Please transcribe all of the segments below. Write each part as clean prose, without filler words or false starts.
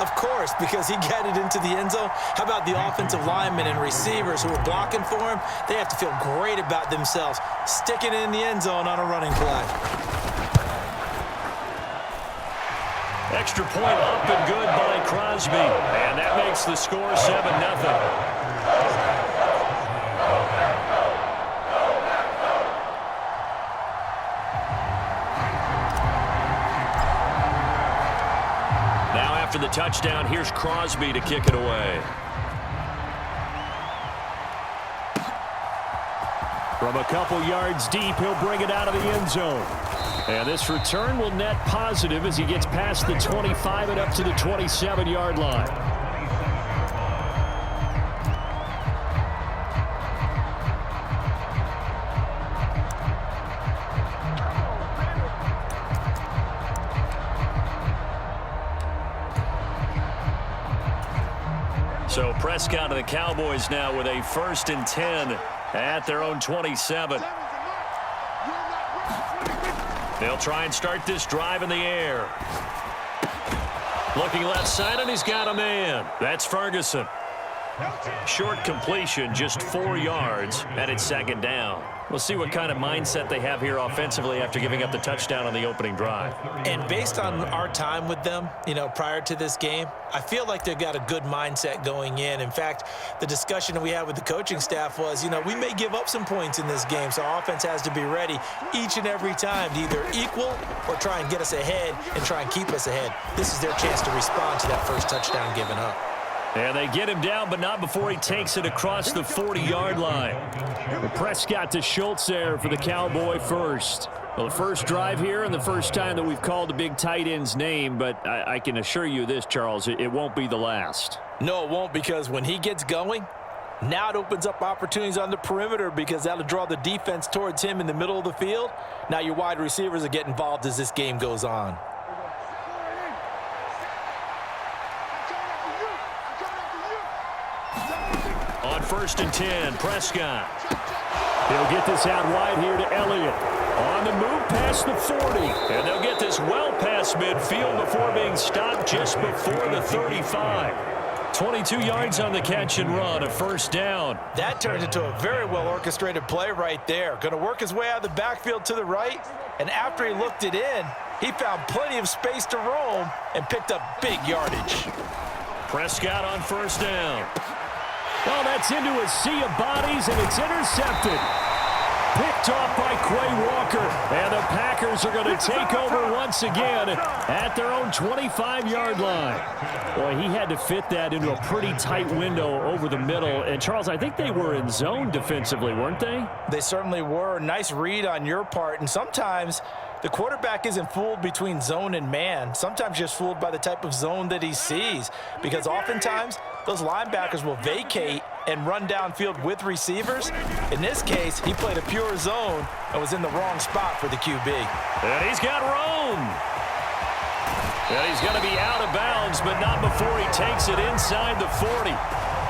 Of course, because he got it into the end zone. How about the offensive linemen and receivers who were blocking for him? They have to feel great about themselves, sticking it in the end zone on a running play. Extra point up and good by Crosby. And that makes the score 7-0. After the touchdown, here's Crosby to kick it away. From a couple yards deep, he'll bring it out of the end zone. And this return will net positive as he gets past the 25 and up to the 27-yard line. So Prescott and the Cowboys now with a 1st and 10 at their own 27. They'll try and start this drive in the air. Looking left side, and he's got a man. That's Ferguson. Short completion, just 4 yards, and it's 2nd down. We'll see what kind of mindset they have here offensively after giving up the touchdown on the opening drive. And based on our time with them, prior to this game, I feel like they've got a good mindset going in. In fact, the discussion that we had with the coaching staff was, we may give up some points in this game, so our offense has to be ready each and every time to either equal or try and get us ahead and try and keep us ahead. This is their chance to respond to that first touchdown given up. And they get him down, but not before he takes it across the 40-yard line. And Prescott to Schultz there for the Cowboy first. Well, the first drive here and the first time that we've called the big tight end's name, but I can assure you this, Charles, it won't be the last. No, it won't, because when he gets going, now it opens up opportunities on the perimeter because that'll draw the defense towards him in the middle of the field. Now your wide receivers will get involved as this game goes on. On 1st and 10, Prescott. He'll get this out wide here to Elliott. On the move past the 40. And they'll get this well past midfield before being stopped just before the 35. 22 yards on the catch and run, a 1st down. That turned into a very well-orchestrated play right there. Going to work his way out of the backfield to the right, and after he looked it in, he found plenty of space to roam and picked up big yardage. Prescott on 1st down. Well, that's into a sea of bodies, and it's intercepted. Picked off by Quay Walker, and the Packers are going to take over once again at their own 25-yard line. Boy, he had to fit that into a pretty tight window over the middle. And, Charles, I think they were in zone defensively, weren't they? They certainly were. Nice read on your part. And sometimes the quarterback isn't fooled between zone and man. Sometimes just fooled by the type of zone that he sees. Because oftentimes those linebackers will vacate and run downfield with receivers. In this case, he played a pure zone and was in the wrong spot for the QB. And he's got room. And he's going to be out of bounds, but not before he takes it inside the 40.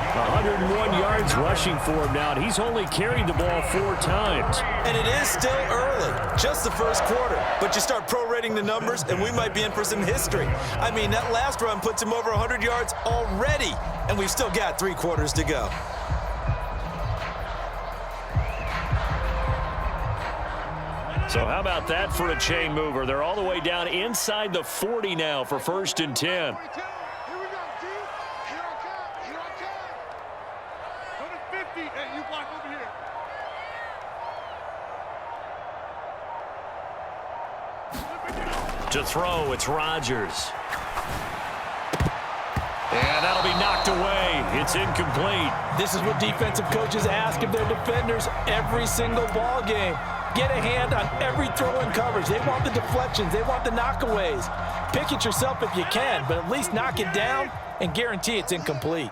101 yards rushing for him now, and he's only carried the ball 4 times. And it is still early, just the first quarter. But you start prorating the numbers, and we might be in for some history. I mean, that last run puts him over 100 yards already, and we've still got 3 quarters to go. So how about that for a chain mover? They're all the way down inside the 40 now for 1st and 10. To throw, it's Rodgers. And that'll be knocked away. It's incomplete. This is what defensive coaches ask of their defenders every single ball game. Get a hand on every throw in coverage. They want the deflections. They want the knockaways. Pick it yourself if you can, but at least knock it down and guarantee it's incomplete.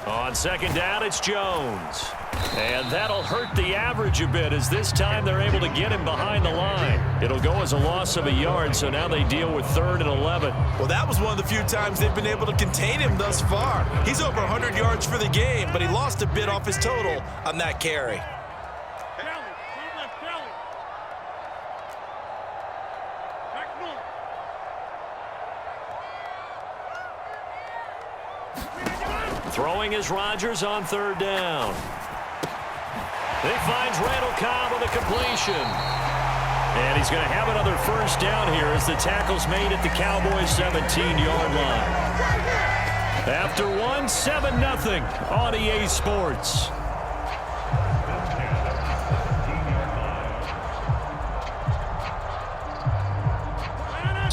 On 2nd down, it's Jones. And that'll hurt the average a bit as this time they're able to get him behind the line. It'll go as a loss of a yard, so now they deal with 3rd and 11. Well, that was one of the few times they've been able to contain him thus far. He's over 100 yards for the game, but he lost a bit off his total on that carry. Throwing is Rodgers on 3rd down. He finds Randall Cobb with a completion. And he's going to have another 1st down here as the tackle's made at the Cowboys' 17-yard line. After one, 7-0 on EA Sports.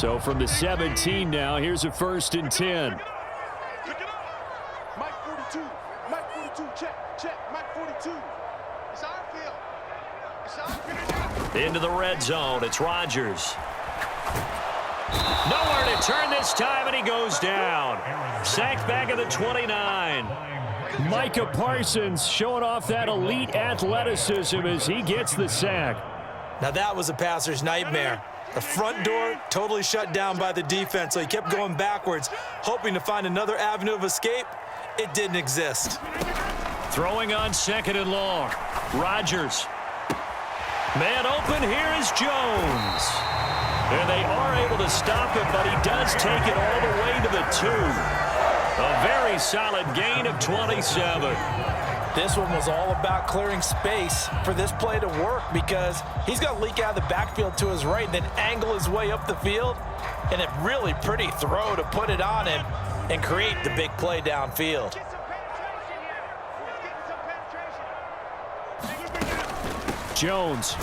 So from the 17 now, here's a 1st and 10. Into the red zone, it's Rodgers. Nowhere to turn this time, and he goes down. Sacked back at the 29. Micah Parsons showing off that elite athleticism as he gets the sack. Now that was a passer's nightmare. The front door totally shut down by the defense, so he kept going backwards, hoping to find another avenue of escape. It didn't exist. Throwing on 2nd and long. Rodgers. Man open, here is Jones. And they are able to stop him, but he does take it all the way to the 2. A very solid gain of 27. This one was all about clearing space for this play to work because he's going to leak out of the backfield to his right and then angle his way up the field. And a really pretty throw to put it on him and create the big play downfield. Jones.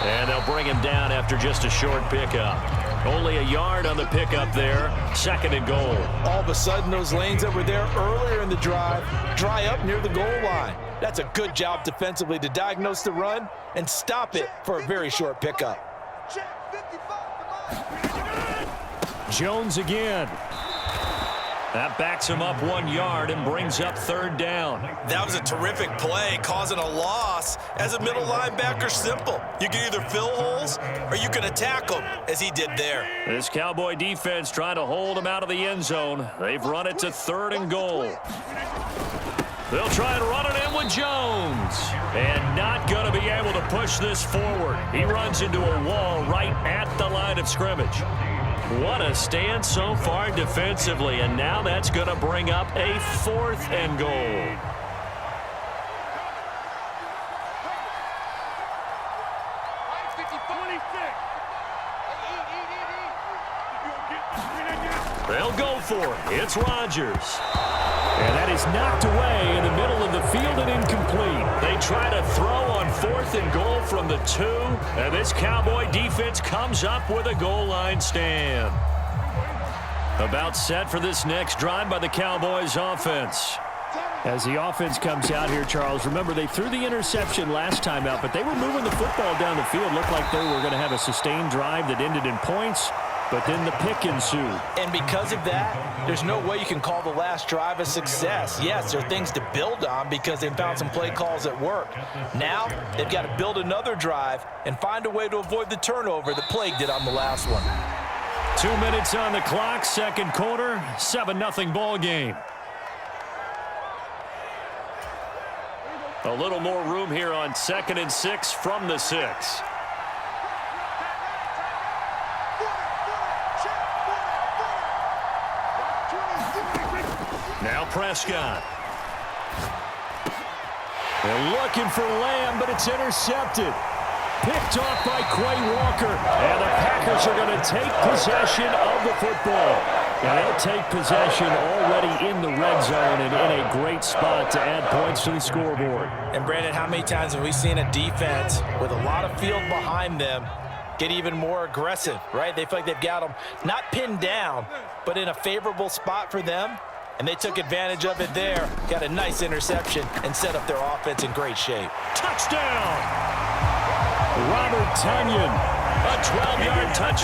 And they'll bring him down after just a short pickup. Only a yard on the pickup there. 2nd and goal. All of a sudden, those lanes that were there earlier in the drive dry up near the goal line. That's a good job defensively to diagnose the run and stop it for a very short pickup. Jones again. That backs him up 1 yard and brings up 3rd down. That was a terrific play, causing a loss. As a middle linebacker, simple. You can either fill holes or you can attack them, as he did there. This Cowboy defense trying to hold him out of the end zone. They've run it to 3rd and goal. They'll try and run it in with Jones. And not going to be able to push this forward. He runs into a wall right at the line of scrimmage. What a stand so far defensively, and now that's going to bring up a 4th and goal. They'll go for it. It's Rodgers. And that is knocked away in the middle of the field and incomplete. They try to throw on 4th and goal from the 2, and this Cowboy defense comes up with a goal line stand. About set for this next drive by the Cowboys offense. As the offense comes out here, Charles, remember they threw the interception last time out, but they were moving the football down the field. Looked like they were going to have a sustained drive that ended in points. But then the pick ensued. And because of that, there's no way you can call the last drive a success. Yes, there are things to build on because they found some play calls that work. Now, they've got to build another drive and find a way to avoid the turnover that plagued it on the last one. 2 minutes on the clock, 2nd quarter, 7-0 ball game. A little more room here on 2nd and 6 from the 6. Now Prescott. They're looking for Lamb, but it's intercepted. Picked off by Quay Walker. And the Packers are going to take possession of the football. And they'll take possession already in the red zone and in a great spot to add points to the scoreboard. And, Brandon, how many times have we seen a defense with a lot of field behind them get even more aggressive, right? They feel like they've got them not pinned down, but in a favorable spot for them. And they took advantage of it there. Got a nice interception and set up their offense in great shape. Touchdown! Robert Tonyan. A 12-yard touchdown.